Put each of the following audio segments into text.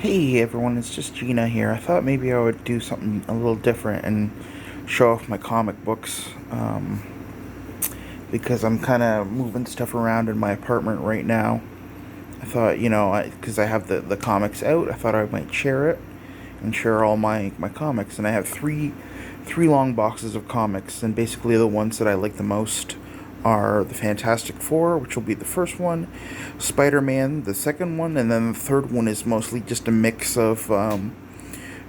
Hey everyone, it's just Gina here. I thought maybe I would do something a little different and show off my comic books, because I'm kind of moving stuff around in my apartment right now. I thought, because I have the comics out, I thought I might share it and share all my comics. And I have three long boxes of comics, and basically the ones that I like the most are the Fantastic Four, which will be the first one, Spider-Man, the second one, and then the third one is mostly just a mix of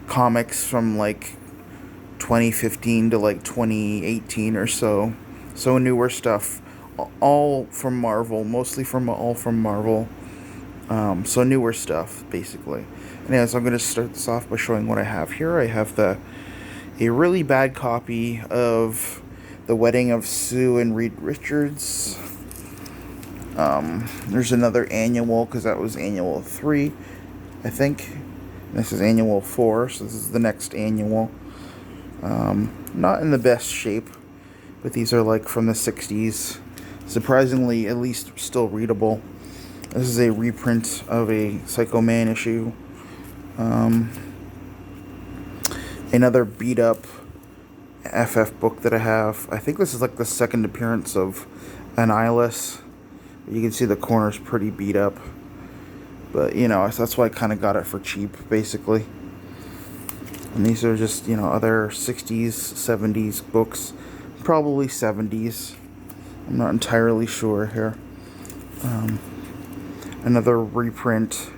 comics from like 2015 to like 2018 or so. So newer stuff, all from Marvel, mostly from all from Marvel. So newer stuff, basically. Anyways, I'm going to start this off by showing what I have here. I have a really bad copy of The Wedding of Sue and Reed Richards. There's another annual, because that was annual 3, I think. This is annual 4, so this is the next annual. Not in the best shape, but these are like from the 60s. Surprisingly, at least still readable. This is a reprint of a Psycho Man issue. Another beat up FF book that I have. I think this is like the second appearance of Annihilus. You can see the corner's pretty beat up. But, that's why I kind of got it for cheap, basically. And these are just, other 60s, 70s books. Probably 70s. I'm not entirely sure here. Another reprint.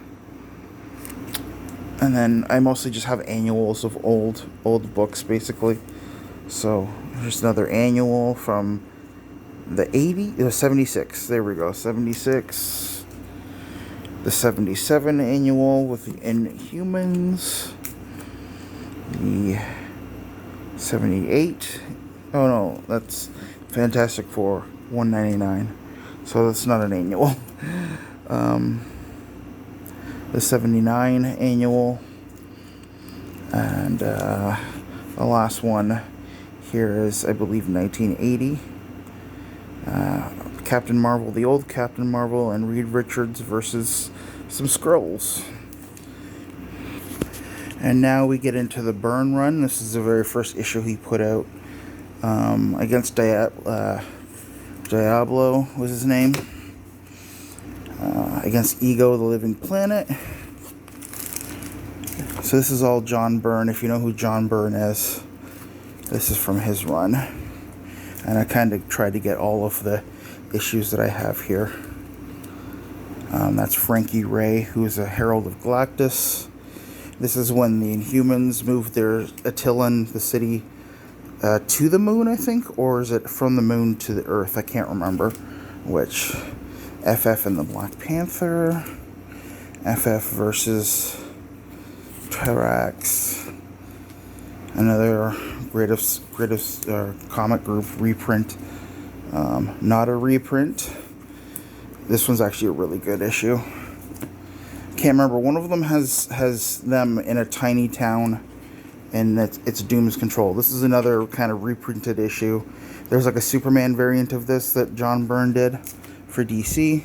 And then I mostly just have annuals of old books, basically. So, there's another annual from the 76. There we go, 76. The 77 annual with the Inhumans. The 78. Oh no, that's Fantastic Four, $1.99. So that's not an annual. The 79 annual. And the last one here is, I believe, 1980. Captain Marvel, the old Captain Marvel, and Reed Richards versus some Skrulls. And now we get into the Byrne run. This is the very first issue he put out, against Diablo was his name, against Ego, the Living Planet. So this is all John Byrne. If you know who John Byrne is, this is from his run. And I kind of tried to get all of the issues that I have here. That's Frankie Ray, who is a Herald of Galactus. This is when the Inhumans moved their Attilan, the city, to the moon, I think? Or is it from the moon to the Earth? I can't remember which. FF and the Black Panther. FF versus Terax. Another greatest comic group reprint. Not a reprint. This one's actually a really good issue. Can't remember. One of them has them in a tiny town, and it's Doom's Control. This is another kind of reprinted issue. There's like a Superman variant of this that John Byrne did for DC.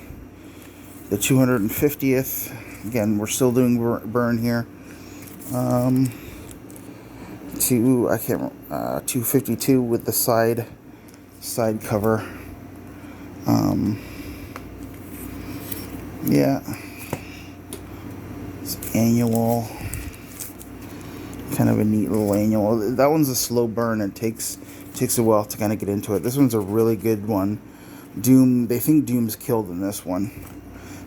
The 250th. Again, we're still doing Byrne here. 252 with the side cover. Yeah. It's annual. Kind of a neat little annual. That one's a slow burn. It takes a while to kind of get into it. This one's a really good one. Doom, they think Doom's killed in this one,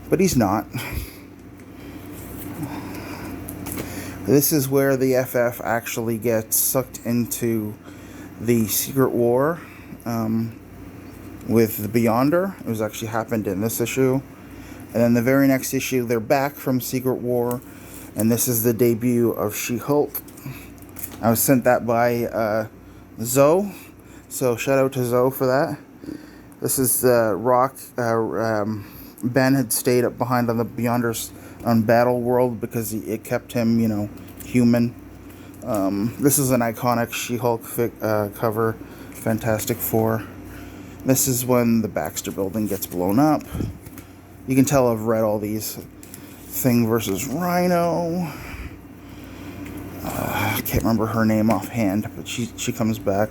but he's not. This is where the FF actually gets sucked into the Secret War with the Beyonder. It was actually happened in this issue. And then the very next issue, they're back from Secret War, and this is the debut of She-Hulk. I was sent that by Zoe, so shout out to Zoe for that. This is the Rock. Ben had stayed up behind on the Beyonders on Battle World because it kept him, human. This is an iconic She-Hulk cover, Fantastic Four. This is when the Baxter Building gets blown up. You can tell I've read all these. Thing versus Rhino. I can't remember her name offhand, but she comes back.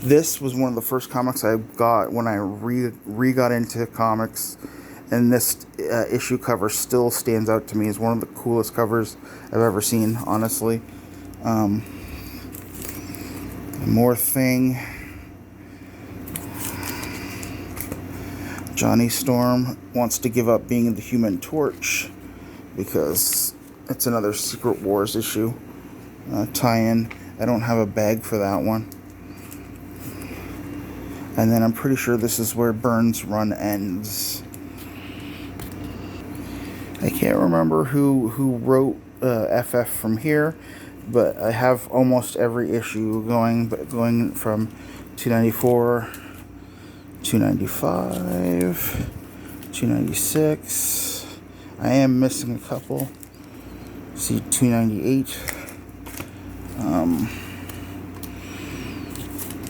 This was one of the first comics I got when I got into comics, and this issue cover still stands out to me as one of the coolest covers I've ever seen, honestly. More Thing. Johnny Storm wants to give up being the Human Torch because it's another Secret Wars issue tie-in. I don't have a bag for that one. And then I'm pretty sure this is where Byrne's run ends. I can't remember who wrote FF from here, but I have almost every issue going from 294, 295, 296. I am missing a couple. See 298.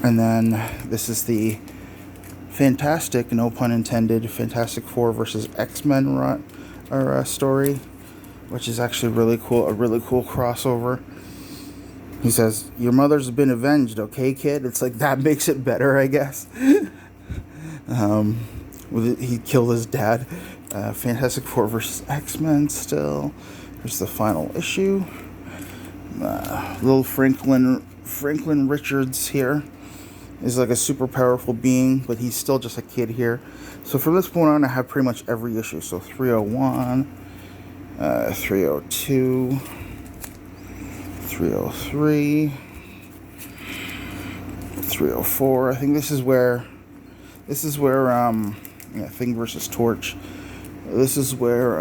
And then this is the fantastic, no pun intended, Fantastic Four versus X-Men story, which is actually really cool. A really cool crossover. He says, "Your mother's been avenged, okay, kid?" It's like, that makes it better, I guess. He killed his dad. Fantastic Four versus X-Men still. Here's the final issue. Little Franklin Richards here is like a super powerful being, but he's still just a kid here. So from this point on, I have pretty much every issue. So 301, 302, 303, 304. I think this is where Thing versus Torch. This is where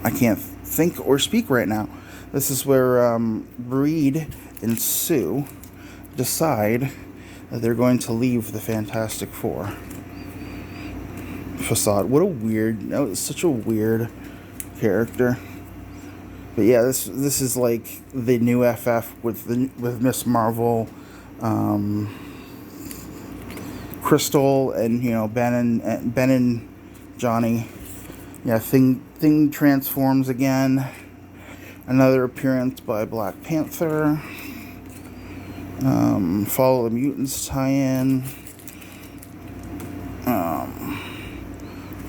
I can't think or speak right now. This is where Reed and Sue decide that they're going to leave the Fantastic Four facade. It's such a weird character. But yeah, this is like the new FF with Miss Marvel, Crystal, and Ben and Johnny. Yeah, Thing transforms again. Another appearance by Black Panther. Follow the Mutants tie-in.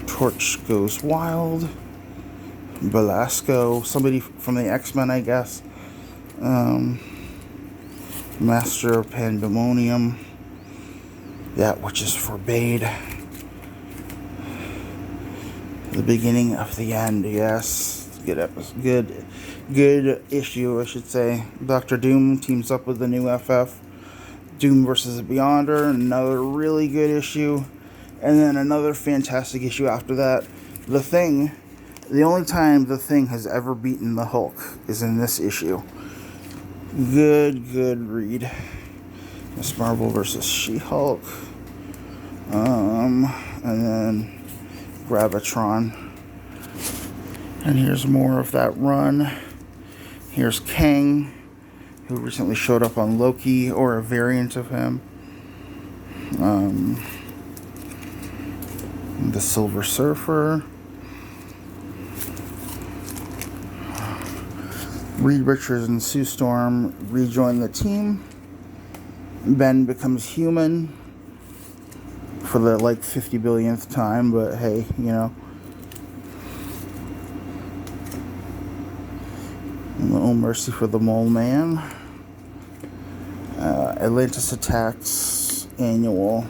Torch goes wild. Belasco, somebody from the X-Men, I guess. Master of Pandemonium. That which is forbade. The beginning of the end, yes. Good episode. Good issue, I should say. Dr. Doom teams up with the new FF. Doom versus the Beyonder, another really good issue. And then another fantastic issue after that. The Thing. The only time the Thing has ever beaten the Hulk is in this issue. Good read. Miss Marvel versus She-Hulk. And then Gravitron. And here's more of that run. Here's Kang, who recently showed up on Loki, or a variant of him. The Silver Surfer. Reed Richards and Sue Storm rejoin the team. Ben becomes human for the 50 billionth time, but hey, No mercy for the Mole Man. Atlantis Attacks annual.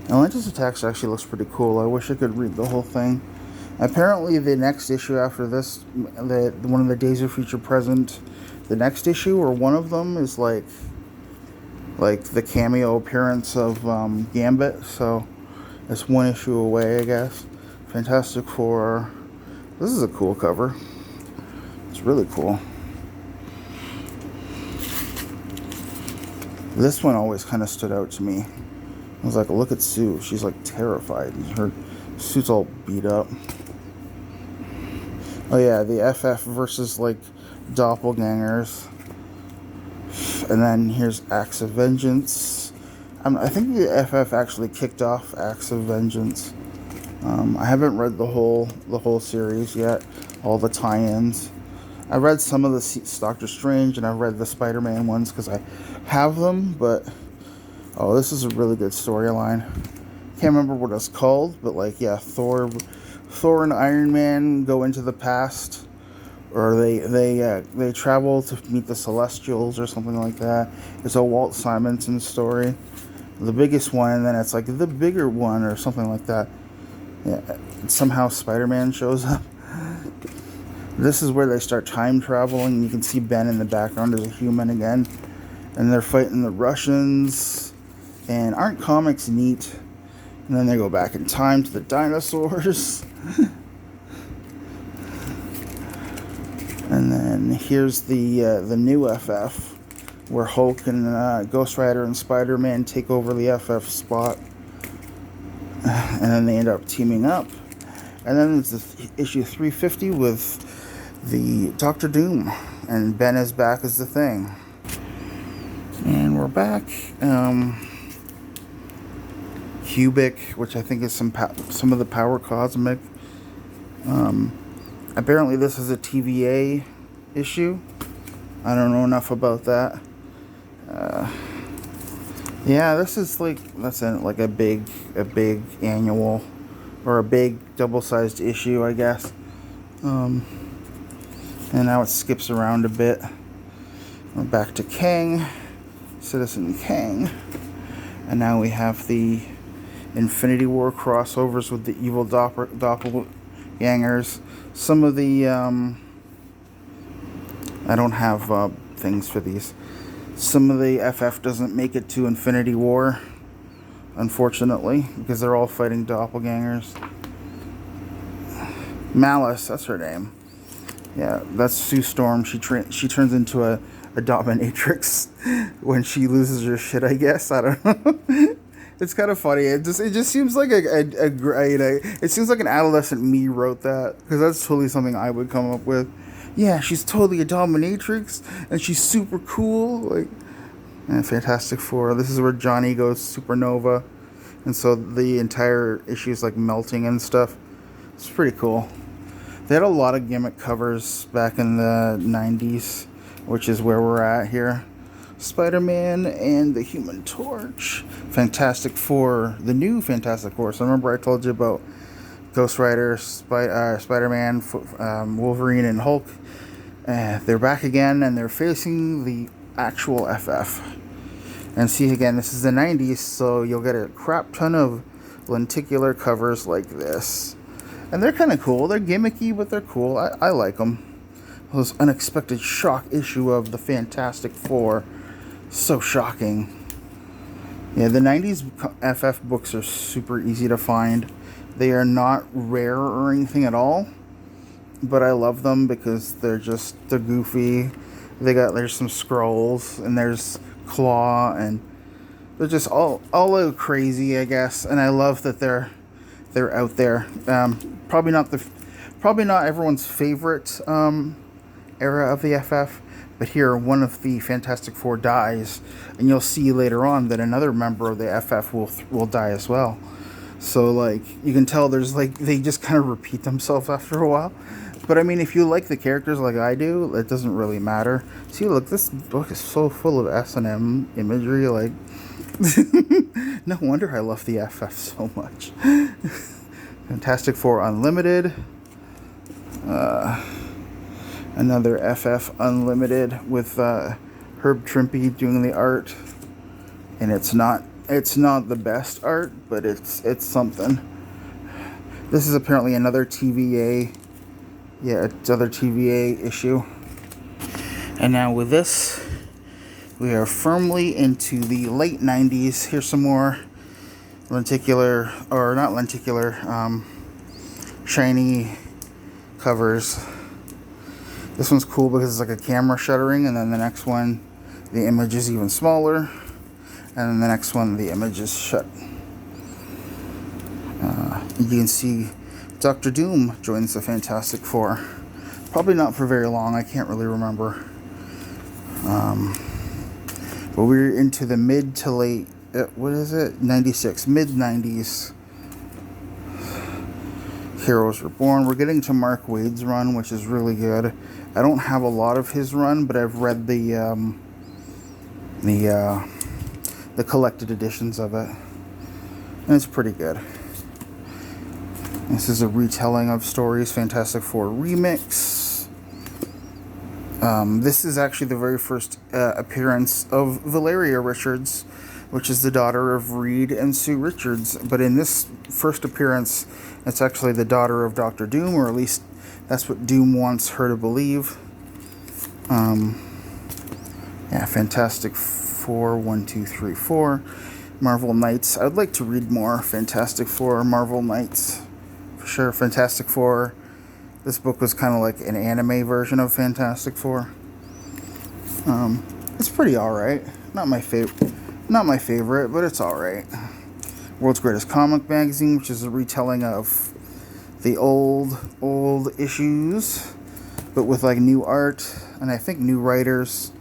Atlantis Attacks actually looks pretty cool. I wish I could read the whole thing. Apparently the next issue after this, one of the Days of Future Present, the next issue, or one of them, is like the cameo appearance of Gambit, so it's one issue away, I guess. Fantastic Four. This is a cool cover. It's really cool. This one always kind of stood out to me. I was like, look at Sue. She's terrified. Her suit's all beat up. Oh yeah, the FF versus doppelgangers. And then here's Acts of Vengeance. I think the FF actually kicked off Acts of Vengeance. I haven't read the whole series yet, all the tie-ins. I read some of the Doctor Strange, and I've read the Spider-Man ones because I have them. But this is a really good storyline. Can't remember what it's called, but like, yeah, Thor and Iron Man go into the past, or they travel to meet the Celestials or something like that. It's a Walt Simonson story, the biggest one, and then it's like the bigger one or something like that. Yeah, somehow Spider-Man shows up. This is where they start time traveling. You can see Ben in the background as a human again, and they're fighting the Russians. And aren't comics neat? And then they go back in time to the dinosaurs. And then here's the new FF, where Hulk and Ghost Rider and Spider-Man take over the FF spot. And then they end up teaming up. And then there's this issue 350 with the Doctor Doom. And Ben is back as the Thing. And we're back. Cubic, which I think is some of the Power Cosmic. Apparently this is a TVA issue. I don't know enough about that. Yeah, this is like a big annual, or a big double-sized issue, I guess. And now it skips around a bit. We're back to Kang, Citizen Kang, and now we have the Infinity War crossovers with the evil doppelgangers. Some of the I don't have things for these. Some of the FF doesn't make it to Infinity War, unfortunately, because they're all fighting doppelgangers. Malice, that's her name. Yeah, that's Sue Storm. She turns into a dominatrix when she loses her shit, I guess. I don't know. It's kind of funny. It just seems like it seems like an adolescent me wrote that, because that's totally something I would come up with. Yeah, she's totally a dominatrix, and she's super cool. Like, and Fantastic Four. This is where Johnny goes supernova, and so the entire issue is like melting and stuff. It's pretty cool. They had a lot of gimmick covers back in the 90s, which is where we're at here. Spider-Man and the Human Torch. Fantastic Four, the new Fantastic Four. So remember I told you about Ghost Rider, Spider-Man, Wolverine, and Hulk. They're back again, and they're facing the actual FF. And see, again, this is the 90s, so you'll get a crap ton of lenticular covers like this. And they're kind of cool. They're gimmicky, but they're cool. I like them. Those unexpected shock issue of the Fantastic Four. So shocking. Yeah, the 90s FF books are super easy to find. They are not rare or anything at all, but I love them because they're goofy. There's some scrolls, and there's Claw, and they're just all a little crazy, I guess. And I love that they're out there. Probably not everyone's favorite era of the FF, but here one of the Fantastic Four dies, and you'll see later on that another member of the FF will die as well. So like you can tell there's like they just kind of repeat themselves after a while. But I mean, if you like the characters like I do, it doesn't really matter. See, look, this book is so full of S&M imagery. Like, no wonder I love the FF so much. Fantastic Four Unlimited. Another FF Unlimited with Herb Trimpe doing the art, and it's not the best art, but it's something. This is apparently another TVA. Yeah, it's another TVA issue. And now with this, we are firmly into the late 90s. Here's some more lenticular, or not lenticular, shiny covers. This one's cool because it's like a camera shuttering, and then the next one, the image is even smaller, and then the next one, the image is shut. You can see Doctor Doom joins the Fantastic Four. Probably not for very long, I can't really remember. But we're into the mid to late, 96, mid-90s. Heroes Reborn. We're getting to Mark Waid's run, which is really good. I don't have a lot of his run, but I've read the collected editions of it, and it's pretty good. This is a retelling of stories, Fantastic Four remix. This is actually the very first appearance of Valeria Richards, which is the daughter of Reed and Sue Richards. But in this first appearance, it's actually the daughter of Dr. Doom, or at least that's what Doom wants her to believe. Yeah, Fantastic Four, 1, 2, 3, 4. Marvel Knights. I'd like to read more Fantastic Four, Marvel Knights. For sure, Fantastic Four. This book was kind of like an anime version of Fantastic Four. It's pretty alright. Not my favorite, but it's alright. World's Greatest Comic Magazine, which is a retelling of the old issues, but with like new art and I think new writers.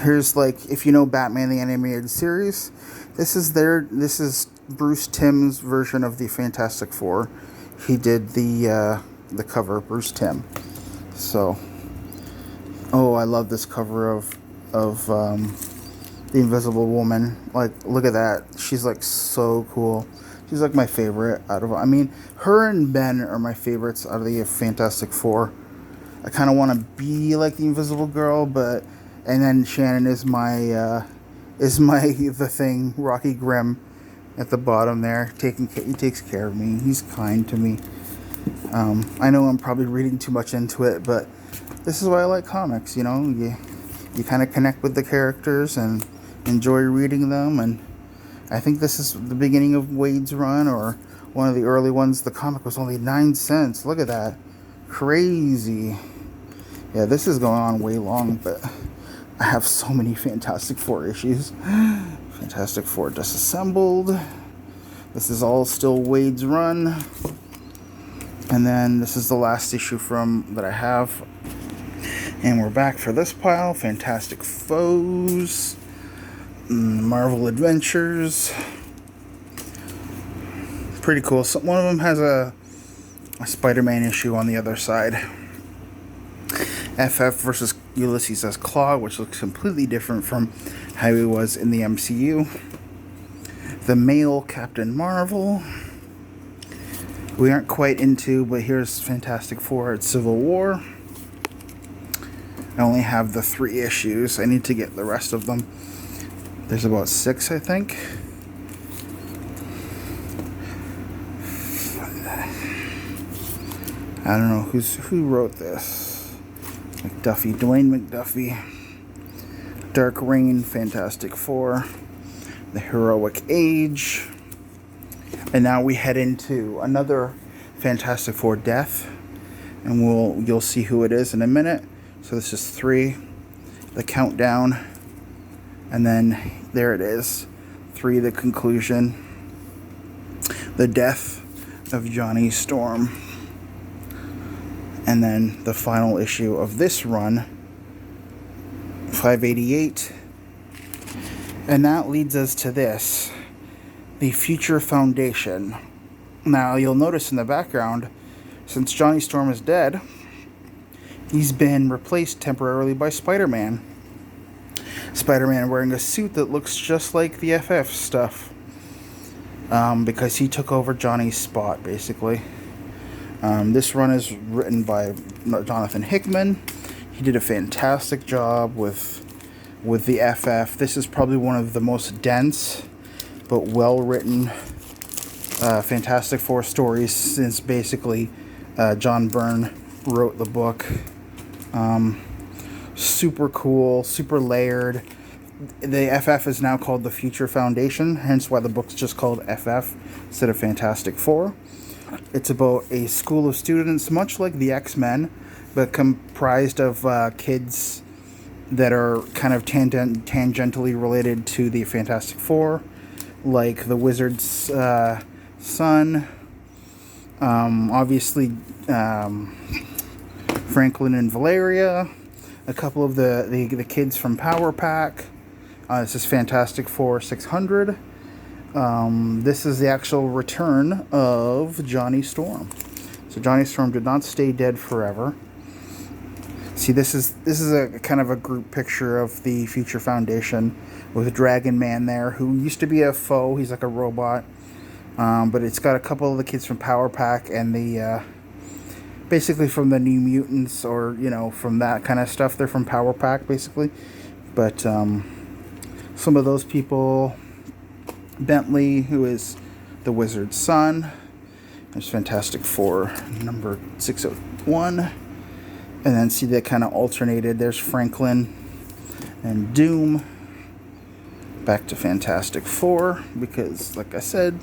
Here's like, if you know Batman the Animated Series, this is Bruce Timm's version of the Fantastic Four. He did the cover, Bruce Timm. So, oh, I love this cover of the Invisible Woman. Like, look at that. She's like so cool. She's like my favorite out of, I mean, her and Ben are my favorites out of the Fantastic Four. I kind of want to be like the Invisible Girl, but, and then Shannon is my the Thing, Rocky Grimm at the bottom there. He takes care of me. He's kind to me. I know I'm probably reading too much into it, but this is why I like comics, you know? You kind of connect with the characters and enjoy reading them, and I think this is the beginning of Waid's run, or one of the early ones. The comic was only 9 cents. Look at that. Crazy. Yeah, this is going on way long, but I have so many Fantastic Four issues. Fantastic Four Disassembled. This is all still Waid's run. And then this is the last issue that I have. And we're back for this pile. Fantastic Foes. Marvel Adventures. Pretty cool. So one of them has a Spider-Man issue on the other side. FF versus Ulysses S. Claw, which looks completely different from how he was in the MCU. The male Captain Marvel. We aren't quite into, but here's Fantastic Four at Civil War. I only have the 3 issues. I need to get the rest of them. There's about 6, I think. I don't know who wrote this. Dwayne McDuffie. Dark Reign, Fantastic Four. The Heroic Age. And now we head into another Fantastic Four death. And you'll see who it is in a minute. So this is 3. The countdown. And then there it is. 3, the conclusion. The death of Johnny Storm. And then the final issue of this run, 588. And that leads us to this, the Future Foundation. Now, you'll notice in the background, since Johnny Storm is dead, he's been replaced temporarily by Spider-Man. Spider-Man wearing a suit that looks just like the FF stuff. Because he took over Johnny's spot, basically. This run is written by Jonathan Hickman. He did a fantastic job with the FF. This is probably one of the most dense but well-written Fantastic Four stories since basically John Byrne wrote the book. Super cool, super layered. The FF is now called the Future Foundation, hence why the book's just called FF instead of Fantastic Four. It's about a school of students, much like the X-Men, but comprised of kids that are kind of tangentially related to the Fantastic Four, like the Wizard's son, obviously Franklin and Valeria, a couple of the kids from Power Pack. This is Fantastic Four 600. This is the actual return of Johnny Storm. So Johnny Storm did not stay dead forever. See, this is a kind of a group picture of the Future Foundation with Dragon Man there, who used to be a foe. He's like a robot, but it's got a couple of the kids from Power Pack and the basically from the New Mutants, or from that kind of stuff. They're from Power Pack basically, but some of those people. Bentley, who is the Wizard's son. There's Fantastic Four number 601. And then see, they kind of alternated. There's Franklin and Doom. Back to Fantastic Four, because, like I said,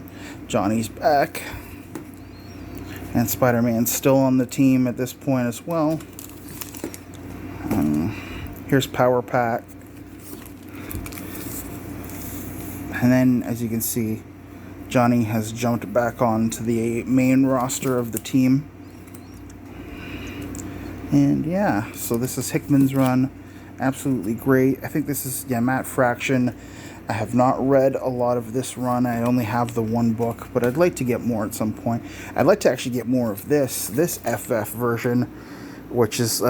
Johnny's back. And Spider-Man's still on the team at this point as well. Here's Power Pack. And then, as you can see, Johnny has jumped back onto the main roster of the team. And yeah, so this is Hickman's run. Absolutely great. I think this is, Matt Fraction. I have not read a lot of this run. I only have the one book, but I'd like to get more at some point. I'd like to actually get more of this FF version, which is,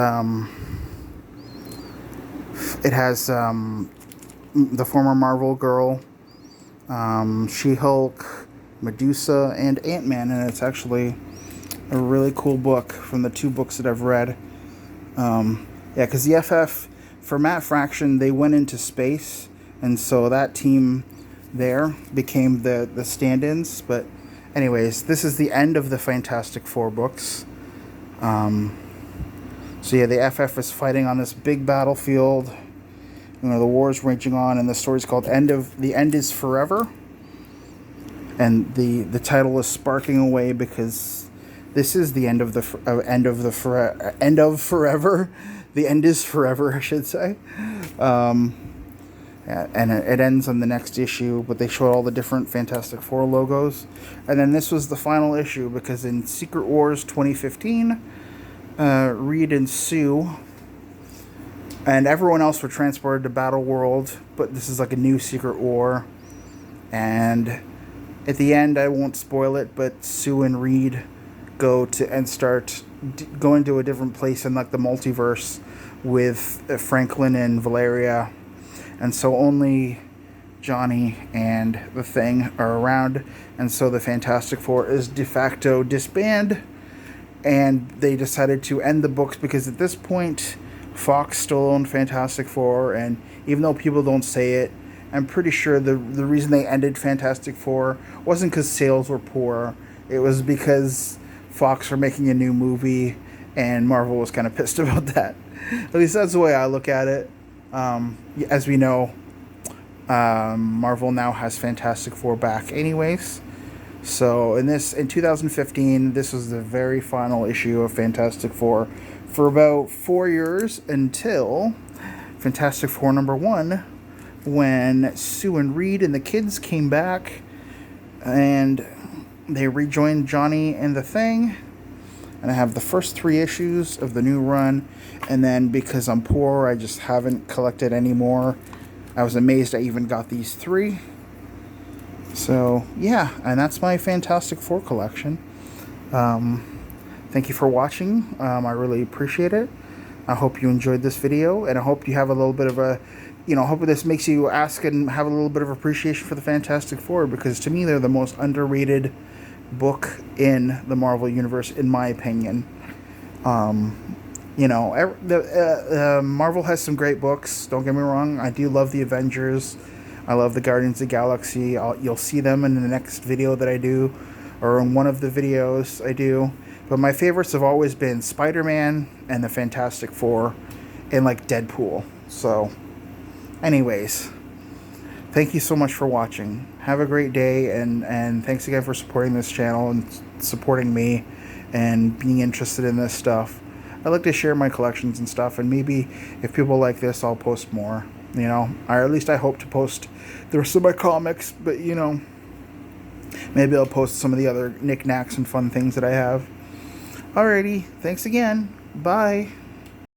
it has the former Marvel girl, She-Hulk, Medusa, and Ant-Man, and it's actually a really cool book from the two books that I've read. Because the FF, for Matt Fraction, they went into space, and so that team there became the stand-ins. But anyways, this is the end of the Fantastic Four books. So yeah, the FF is fighting on this big battlefield. The war's raging on, and the story's called The End is Forever. And the title is sparking away because this is the end of forever. The end is forever, I should say. And it ends on the next issue, but they showed all the different Fantastic Four logos. And then this was the final issue, because in Secret Wars 2015, Reed and Sue and everyone else were transported to Battle World, but this is like a new Secret War. And at the end, I won't spoil it, but Sue and Reed start going to a different place in like the multiverse with Franklin and Valeria. And so only Johnny and the Thing are around. And so the Fantastic Four is de facto disbanded. And they decided to end the books because at this point, Fox still owned Fantastic Four. And even though people don't say it, I'm pretty sure the reason they ended Fantastic Four wasn't because sales were poor. It was because Fox were making a new movie and Marvel was kind of pissed about that. At least that's the way I look at it. As we know, Marvel now has Fantastic Four back anyways. So in 2015, this was the very final issue of Fantastic Four for about 4 years, until Fantastic Four #1, when Sue and Reed and the kids came back and they rejoined Johnny and the Thing. And I have the first 3 issues of the new run. And then because I'm poor, I just haven't collected any more. I was amazed I even got these 3. So, yeah. And that's my Fantastic Four collection. Thank you for watching. I really appreciate it. I hope you enjoyed this video. And I hope you have a little bit of a... I hope this makes you ask and have a little bit of appreciation for the Fantastic Four. Because to me, they're the most underrated book in the Marvel Universe, in my opinion. Marvel has some great books, don't get me wrong. I do love the Avengers. I love the Guardians of the Galaxy. You'll see them in the next video that I do, or in one of the videos I do. But my favorites have always been Spider-Man and the Fantastic Four, and like Deadpool. So, anyways, thank you so much for watching. Have a great day, and thanks again for supporting this channel and supporting me and being interested in this stuff. I like to share my collections and stuff, and maybe if people like this, I'll post more. Or at least I hope to post the rest of my comics, but maybe I'll post some of the other knickknacks and fun things that I have. Alrighty, thanks again. Bye.